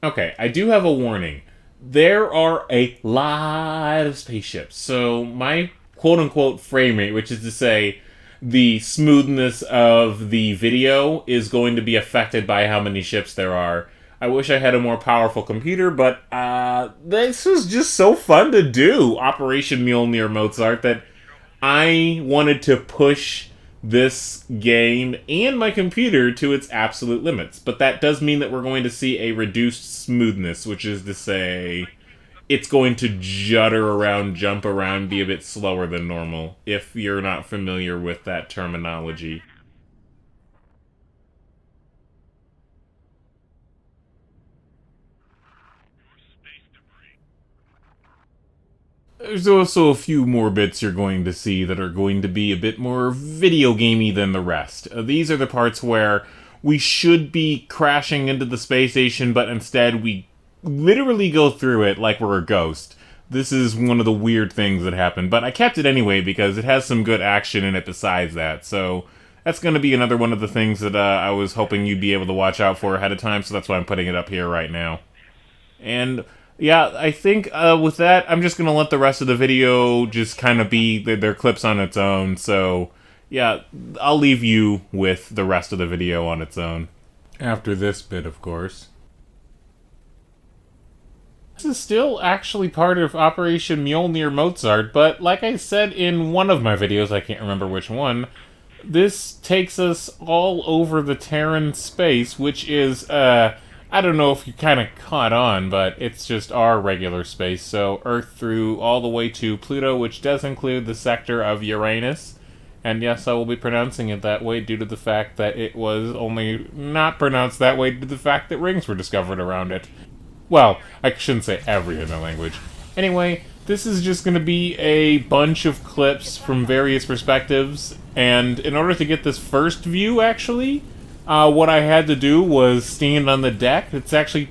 Okay, I do have a warning. There are a lot of spaceships, so my quote-unquote frame rate, which is to say the smoothness of the video, is going to be affected by how many ships there are. I wish I had a more powerful computer, but this was just so fun to do, Operation Mjolnir Mozart, that I wanted to push this game and my computer to its absolute limits. But that does mean that we're going to see a reduced smoothness, which is to say, it's going to judder around, jump around, be a bit slower than normal, if you're not familiar with that terminology. There's also a few more bits you're going to see that are going to be a bit more video gamey than the rest. These are the parts where we should be crashing into the space station, but instead we literally go through it like we're a ghost. This is one of the weird things that happened, but I kept it anyway because it has some good action in it besides that, so that's going to be another one of the things that I was hoping you'd be able to watch out for ahead of time, so that's why I'm putting it up here right now. And yeah, I think with that, I'm just gonna let the rest of the video just kind of be their clips on its own. So yeah, I'll leave you with the rest of the video on its own. After this bit, of course. This is still actually part of Operation Mjolnir Mozart, but like I said in one of my videos, I can't remember which one, this takes us all over the Terran space, which is, I don't know if you kind of caught on, but it's just our regular space. So Earth through all the way to Pluto, which does include the sector of Uranus. And yes, I will be pronouncing it that way due to the fact that it was only not pronounced that way due to the fact that rings were discovered around it. Well, I shouldn't say every in the language. Anyway, this is just going to be a bunch of clips from various perspectives, and in order to get this first view, actually, what I had to do was stand on the deck. It's actually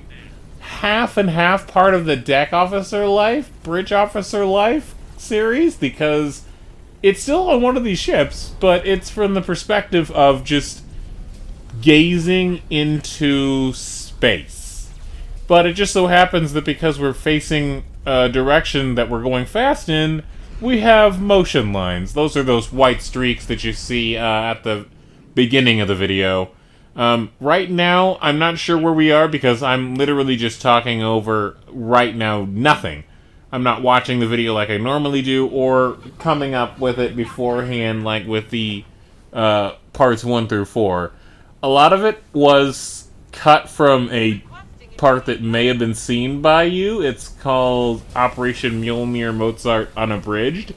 half and half part of the Deck Officer Life, Bridge Officer Life series, because it's still on one of these ships, but it's from the perspective of just gazing into space. But it just so happens that because we're facing a direction that we're going fast in, we have motion lines. Those are those white streaks that you see at the beginning of the video. Right now, I'm not sure where we are because I'm literally just talking over, right now, nothing. I'm not watching the video like I normally do or coming up with it beforehand like with the parts 1 through 4. A lot of it was cut from a part that may have been seen by you. It's called Operation Mjolnir Mozart Unabridged.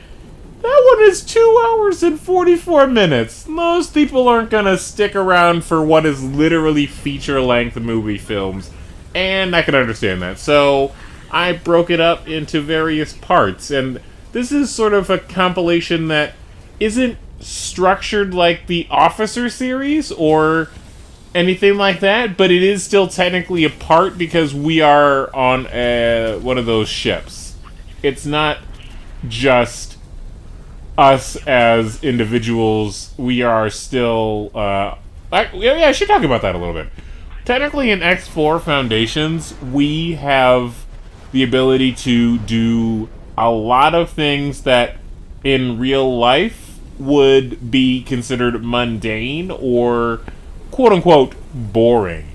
That one is 2 hours and 44 minutes. Most people aren't gonna stick around for what is literally feature-length movie films. And I can understand that. So, I broke it up into various parts. And this is sort of a compilation that isn't structured like the Officer series or anything like that, but it is still technically a part because we are on one of those ships. It's not just us as individuals. We are still I should talk about that a little bit. Technically in X4 Foundations, we have the ability to do a lot of things that in real life would be considered mundane or quote-unquote boring.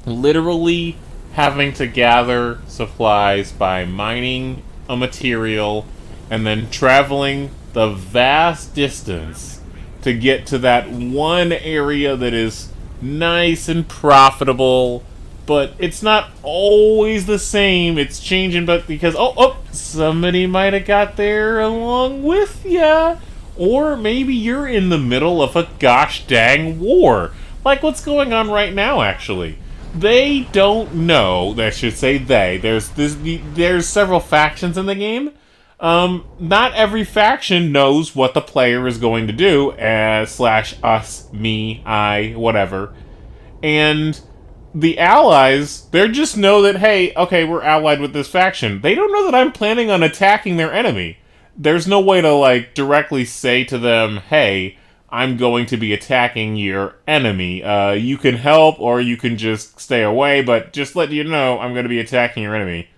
Literally having to gather supplies by mining a material and then traveling the vast distance to get to that one area that is nice and profitable, but it's not always the same. It's changing, but because somebody might have got there along with ya. Or maybe you're in the middle of a gosh dang war. Like what's going on right now, actually. They don't know, I should say they. There's several factions in the game. Not every faction knows what the player is going to do, slash us, me, I, whatever. And the allies, they just know that, hey, okay, we're allied with this faction. They don't know that I'm planning on attacking their enemy. There's no way to, like, directly say to them, hey, I'm going to be attacking your enemy. You can help or you can just stay away, but just let you know I'm going to be attacking your enemy.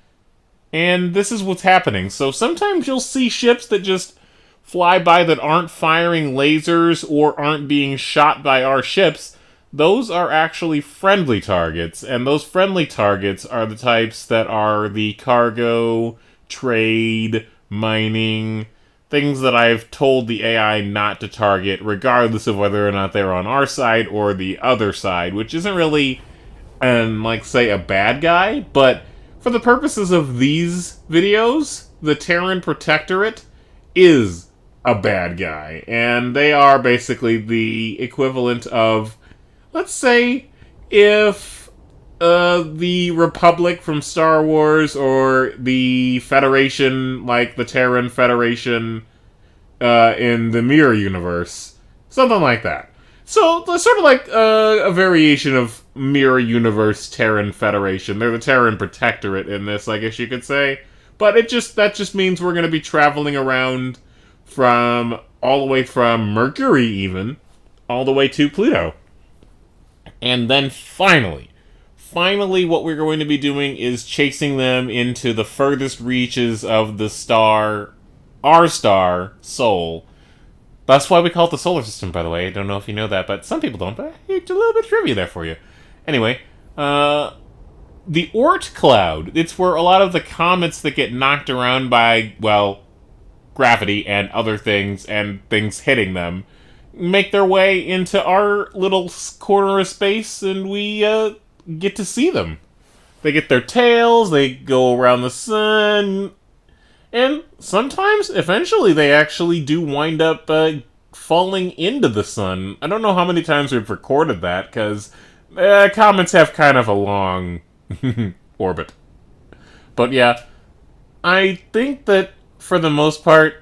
And this is what's happening. So sometimes you'll see ships that just fly by that aren't firing lasers or aren't being shot by our ships. Those are actually friendly targets, and those friendly targets are the types that are the cargo, trade, mining, things that I've told the AI not to target, regardless of whether or not they're on our side or the other side, which isn't really, like, say, a bad guy, but for the purposes of these videos, the Terran Protectorate is a bad guy, and they are basically the equivalent of, let's say, if the Republic from Star Wars or the Federation, like the Terran Federation in the Mirror Universe. Something like that. So, sort of like a variation of Mirror Universe Terran Federation. They're the Terran Protectorate in this, I guess you could say. But that just means we're going to be traveling around from, all the way from Mercury even, all the way to Pluto. And then finally, what we're going to be doing is chasing them into the furthest reaches of the star, our star, Sol. That's why we call it the solar system, by the way. I don't know if you know that, but some people don't, but it's a little bit of trivia there for you. Anyway, the Oort cloud, it's where a lot of the comets that get knocked around by, well, gravity and other things, and things hitting them, make their way into our little corner of space, and we get to see them. They get their tails, they go around the sun, and sometimes, eventually, they actually do wind up falling into the sun. I don't know how many times we've recorded that, because comets have kind of a long orbit. But yeah, I think that, for the most part,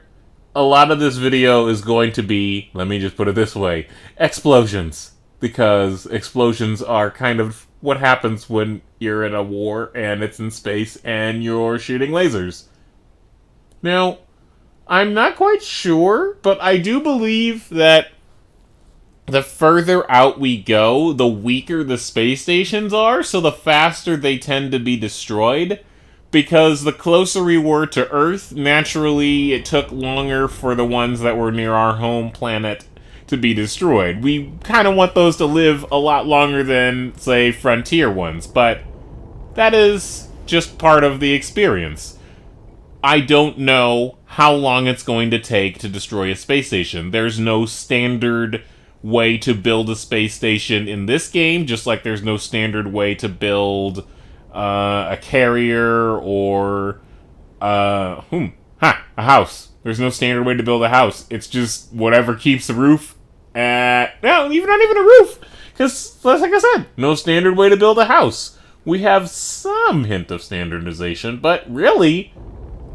a lot of this video is going to be, let me just put it this way, explosions. Because explosions are kind of what happens when you're in a war and it's in space and you're shooting lasers. Now, I'm not quite sure, but I do believe that the further out we go, the weaker the space stations are, so the faster they tend to be destroyed. Because the closer we were to Earth, naturally it took longer for the ones that were near our home planet to be destroyed. We kind of want those to live a lot longer than, say, frontier ones, but that is just part of the experience. I don't know how long it's going to take to destroy a space station. There's no standard way to build a space station in this game, just like there's no standard way to build a carrier or a house. There's no standard way to build a house. It's just whatever keeps the roof at... No, not even a roof! Because, like I said, no standard way to build a house. We have some hint of standardization, but really,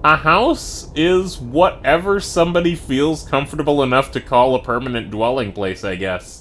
a house is whatever somebody feels comfortable enough to call a permanent dwelling place, I guess.